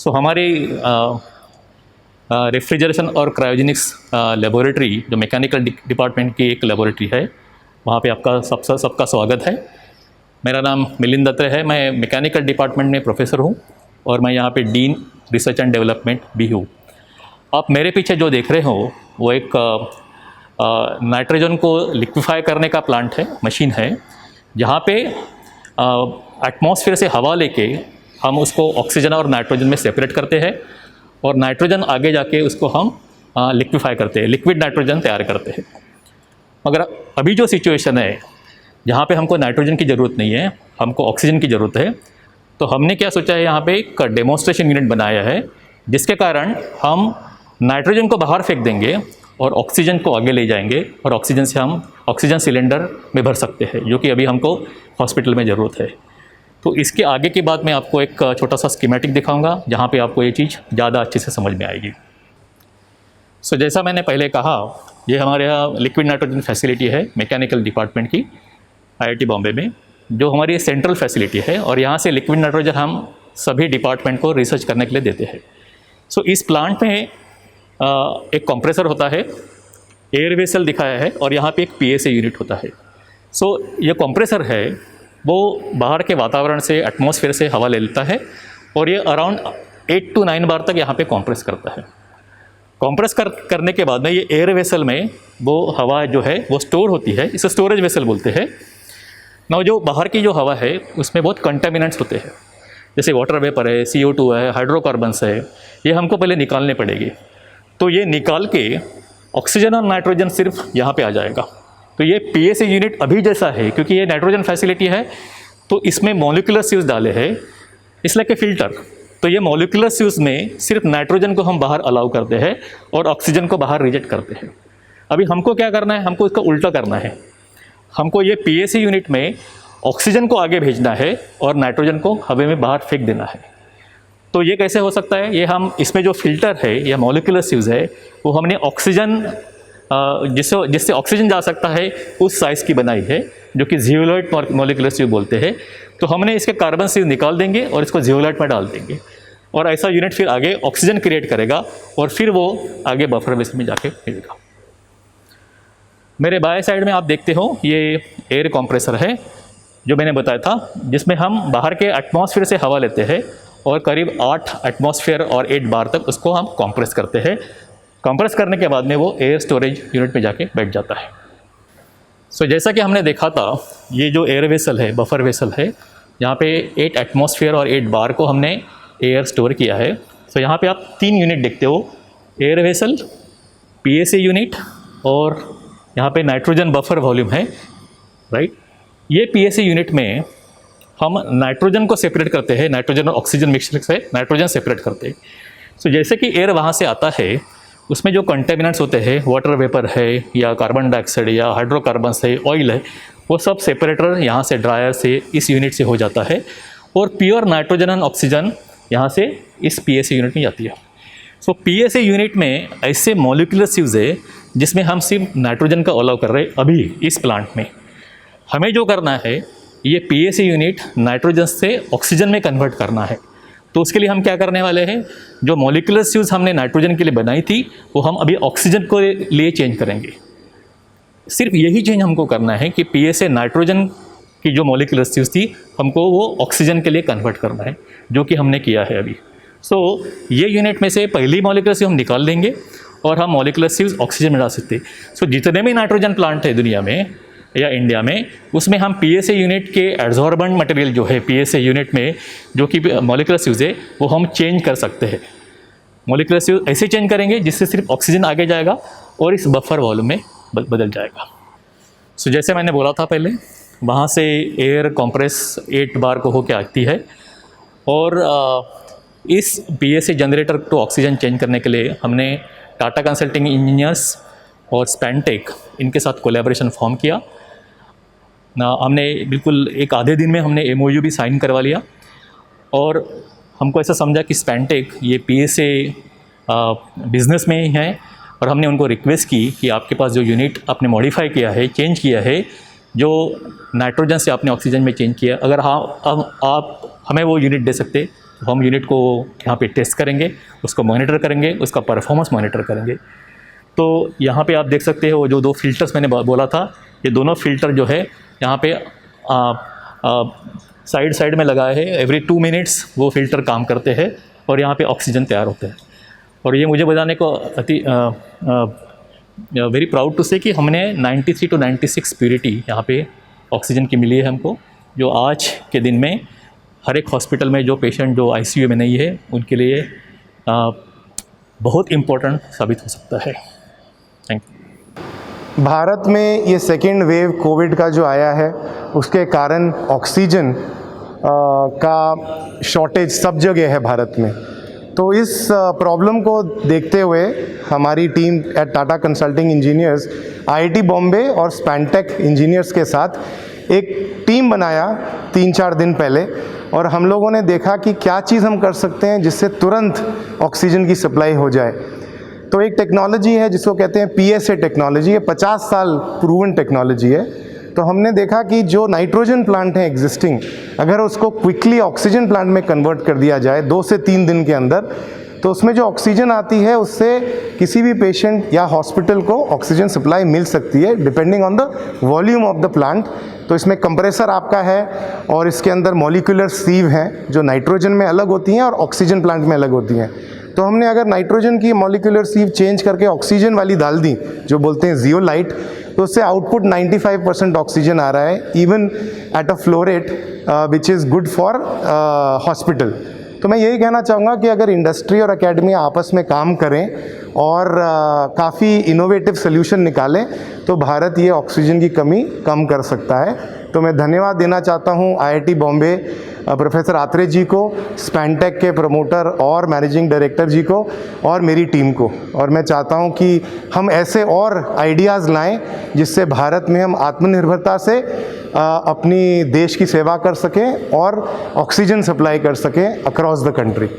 हमारी रेफ्रिजरेशन और cryogenics laboratory जो मैकेनिकल डिपार्टमेंट की एक लेबोरेटरी है, वहाँ पे आपका सबका स्वागत है। मेरा नाम मिलिंद दत्रे है, मैं मैकेनिकल डिपार्टमेंट में प्रोफेसर हूँ और मैं यहाँ पे डीन रिसर्च एंड डेवलपमेंट भी हूँ। आप मेरे पीछे जो देख रहे हो वो एक नाइट्रोजन को लिक्विफाई करने का प्लांट है, मशीन है, जहाँ पे एटमॉस्फेयर से हवा लेके हम उसको ऑक्सीजन और नाइट्रोजन में सेपरेट करते हैं और नाइट्रोजन आगे जाके उसको हम लिक्विफाई करते हैं, लिक्विड नाइट्रोजन तैयार करते हैं। मगर अभी जो सिचुएशन है जहाँ पे हमको नाइट्रोजन की ज़रूरत नहीं है, हमको ऑक्सीजन की ज़रूरत है, तो हमने क्या सोचा है, यहाँ पे एक डेमोन्स्ट्रेशन यूनिट बनाया है जिसके कारण हम नाइट्रोजन को बाहर फेंक देंगे और ऑक्सीजन को आगे ले जाएंगे और ऑक्सीजन से हम ऑक्सीजन सिलेंडर में भर सकते हैं, जो कि अभी हमको हॉस्पिटल में ज़रूरत है। तो इसके आगे की बात मैं आपको एक छोटा सा स्कीमेटिक दिखाऊंगा जहाँ पे आपको ये चीज़ ज़्यादा अच्छे से समझ में आएगी। जैसा मैंने पहले कहा, ये हमारे यहाँ लिक्विड नाइट्रोजन फैसिलिटी है मैकेनिकल डिपार्टमेंट की IIT बॉम्बे में, जो हमारी सेंट्रल फैसिलिटी है और यहाँ से लिक्विड नाइट्रोजन हम सभी डिपार्टमेंट को रिसर्च करने के लिए देते हैं। इस प्लांट में एक कंप्रेसर होता है, एयर वेसल दिखाया है और यहाँ पे एक PSA यूनिट होता है। ये कंप्रेसर है वो बाहर के वातावरण से, एटमॉस्फेयर से हवा ले लेता है और ये अराउंड 8 to 9 बार तक यहाँ पे कंप्रेस करता है। कंप्रेस करने के बाद में ये एयर वेसल में वो हवा जो है वो स्टोर होती है, इसे स्टोरेज वेसल बोलते हैं ना। जो बाहर की जो हवा है उसमें बहुत कंटेमिनेंट्स होते हैं, जैसे वाटर वेपर है, CO2 है, हाइड्रोकार्बन्स है, ये हमको पहले निकालने पड़ेगी। तो ये निकाल के ऑक्सीजन और नाइट्रोजन सिर्फ यहाँ पे आ जाएगा। तो ये PSA यूनिट अभी जैसा है, क्योंकि ये नाइट्रोजन फैसिलिटी है तो इसमें मॉलिक्यूलर स्यूज डाले हैं, इसलिए कि फ़िल्टर। तो ये मॉलिक्यूलर स्यूज में सिर्फ नाइट्रोजन को हम बाहर अलाउ करते हैं और ऑक्सीजन को बाहर रिजेक्ट करते हैं। अभी हमको क्या करना है, हमको इसका उल्टा करना है। हमको ये PSA यूनिट में ऑक्सीजन को आगे भेजना है और नाइट्रोजन को हवा में बाहर फेंक देना है। तो ये कैसे हो सकता है, ये हम इसमें जो फ़िल्टर है या मॉलिक्यूलर स्यूज है वो हमने ऑक्सीजन जिससे ऑक्सीजन जा सकता है उस साइज़ की बनाई है, जो कि जियोलाइट मॉलिक्यूलर स्यूज बोलते हैं। तो हमने इसके कार्बन स्यूज निकाल देंगे और इसको जियोलाइट में डाल देंगे और ऐसा यूनिट फिर आगे ऑक्सीजन क्रिएट करेगा और फिर वो आगे बफर वेसल में जाके मिलेगा। मेरे बाएं साइड में आप देखते हो ये एयर कंप्रेसर है जो मैंने बताया था, जिसमें हम बाहर के एटमॉस्फेयर से हवा लेते हैं और करीब 8 एटमॉस्फेयर और 8 बार तक उसको हम कंप्रेस करते हैं। कंप्रेस करने के बाद में वो एयर स्टोरेज यूनिट में जाके बैठ जाता है। जैसा कि हमने देखा था, ये जो एयर वेसल है, बफर वेसल है, यहाँ पे 8 एटमॉस्फेयर और 8 बार को हमने एयर स्टोर किया है। यहाँ पे आप 3 यूनिट देखते हो, एयर वेसल, PSA यूनिट और यहाँ पे नाइट्रोजन बफर वॉल्यूम है, राइट। ये PSA यूनिट में हम नाइट्रोजन को सेपरेट करते हैं, नाइट्रोजन और ऑक्सीजन मिक्सचर से नाइट्रोजन सेपरेट करते हैं। जैसे कि एयर वहाँ से आता है, उसमें जो कंटेमिनेंट्स होते हैं, वाटर वेपर है या कार्बन डाइऑक्साइड या हाइड्रोकार्बन्स है, ऑयल है, वो सब सेपरेटर यहाँ से, ड्रायर से, इस यूनिट से हो जाता है और प्योर नाइट्रोजन और ऑक्सीजन यहाँ से इस PSA यूनिट में जाती है। PSA यूनिट में ऐसे मॉलिक्यूलर स्यूज है जिसमें हम सिर्फ नाइट्रोजन का अलाउ कर रहे हैं अभी इस प्लांट में। हमें जो करना है, ये PSA यूनिट नाइट्रोजन से ऑक्सीजन में कन्वर्ट करना है। तो उसके लिए हम क्या करने वाले हैं, जो मॉलिक्यूलर स्यूज हमने नाइट्रोजन के लिए बनाई थी वो हम अभी ऑक्सीजन को लिए चेंज करेंगे। सिर्फ यही चेंज हमको करना है कि PSA नाइट्रोजन की जो मॉलिक्यूलर स्यूज थी हमको वो ऑक्सीजन के लिए कन्वर्ट करना है, जो कि हमने किया है अभी। ये यूनिट में से पहली मॉलिक्यूलर स्यूज हम निकाल देंगे और हम मॉलिक्यूलर स्यूज ऑक्सीजन में डाल सकते हैं। जितने भी नाइट्रोजन प्लांट है दुनिया में या इंडिया में, उसमें हम PSA यूनिट के एड्जॉर्बेंट मटेरियल जो है PSA यूनिट में जो कि मॉलिक्यूलर स्यूज है वो हम चेंज कर सकते हैं। मॉलिक्यूलर स्यूज ऐसे चेंज करेंगे जिससे सिर्फ ऑक्सीजन आगे जाएगा और इस बफर वॉल्यूम में बदल जाएगा। जैसे मैंने बोला था पहले, वहाँ से एयर कंप्रेस 8 बार को होके आती है और इस PSA जनरेटर को ऑक्सीजन चेंज करने के लिए हमने टाटा कंसल्टिंग इंजीनियर्स और स्पेंटेक इनके साथ कोलैबोरेशन फॉर्म किया। हमने बिल्कुल एक आधे दिन में हमने MOU भी साइन करवा लिया और हमको ऐसा समझा कि स्पेंटेक ये PSA बिज़नेस में ही है और हमने उनको रिक्वेस्ट की कि आपके पास जो यूनिट आपने मॉडिफाई किया है, चेंज किया है, जो नाइट्रोजन से आपने ऑक्सीजन में चेंज किया, अगर हाँ अब आप हमें वो यूनिट दे सकते हम यूनिट को यहाँ पे टेस्ट करेंगे, उसको मॉनिटर करेंगे, उसका परफॉर्मेंस मॉनिटर करेंगे। तो यहाँ पे आप देख सकते हो जो 2 फिल्टर्स मैंने बोला था, ये दोनों फिल्टर जो है यहाँ पे साइड में लगाए हैं। एवरी 2 मिनट्स वो फिल्टर काम करते हैं और यहाँ पे ऑक्सीजन तैयार होता है। और ये मुझे बताने को वेरी प्राउड टू से कि हमने 93 to 96 प्योरिटी यहाँ पे ऑक्सीजन की मिली है हमको, जो आज के दिन में हर एक हॉस्पिटल में जो पेशेंट जो आईसीयू में नहीं है उनके लिए बहुत इम्पोर्टेंट साबित हो सकता है। Thank you. भारत में ये सेकेंड वेव कोविड का जो आया है उसके कारण ऑक्सीजन का शॉर्टेज सब जगह है भारत में। तो इस प्रॉब्लम को देखते हुए हमारी team at Tata consulting engineers IIT Bombay और स्पैनटेक इंजीनियर्स के साथ एक टीम बनाया 3-4 दिन पहले, और हम लोगों ने देखा कि क्या चीज़ हम कर सकते हैं जिससे तुरंत ऑक्सीजन की सप्लाई हो जाए। तो एक टेक्नोलॉजी है जिसको कहते हैं पीएसए टेक्नोलॉजी। ये 50 साल प्रूवन टेक्नोलॉजी है। तो हमने देखा कि जो नाइट्रोजन प्लांट है एग्जिस्टिंग, अगर उसको क्विकली ऑक्सीजन प्लांट में कन्वर्ट कर दिया जाए 2 से 3 दिन के अंदर, तो उसमें जो ऑक्सीजन आती है उससे किसी भी पेशेंट या हॉस्पिटल को ऑक्सीजन सप्लाई मिल सकती है depending on the volume of the plant. तो इसमें कंप्रेसर आपका है और इसके अंदर मॉलिक्यूलर सीव हैं जो नाइट्रोजन में अलग होती हैं और ऑक्सीजन प्लांट में अलग होती हैं। तो हमने अगर नाइट्रोजन की मॉलिक्यूलर सीव चेंज करके ऑक्सीजन वाली डाल दी, जो बोलते हैं जियोलाइट, तो उससे आउटपुट 95% ऑक्सीजन आ रहा है, even at a flow rate which is good for hospital. तो मैं यही कहना चाहूँगा कि अगर इंडस्ट्री और एकेडमी आपस में काम करें और काफ़ी इनोवेटिव सोल्यूशन निकालें तो भारत ये ऑक्सीजन की कमी कम कर सकता है। तो मैं धन्यवाद देना चाहता हूँ आईआईटी बॉम्बे प्रोफेसर आत्रे जी को, स्पैनटेक के प्रमोटर और मैनेजिंग डायरेक्टर जी को और मेरी टीम को। और मैं चाहता हूँ कि हम ऐसे और आइडियाज़ लाएं जिससे भारत में हम आत्मनिर्भरता से अपनी देश की सेवा कर सकें और ऑक्सीजन सप्लाई कर सकें अक्रॉस द कंट्री।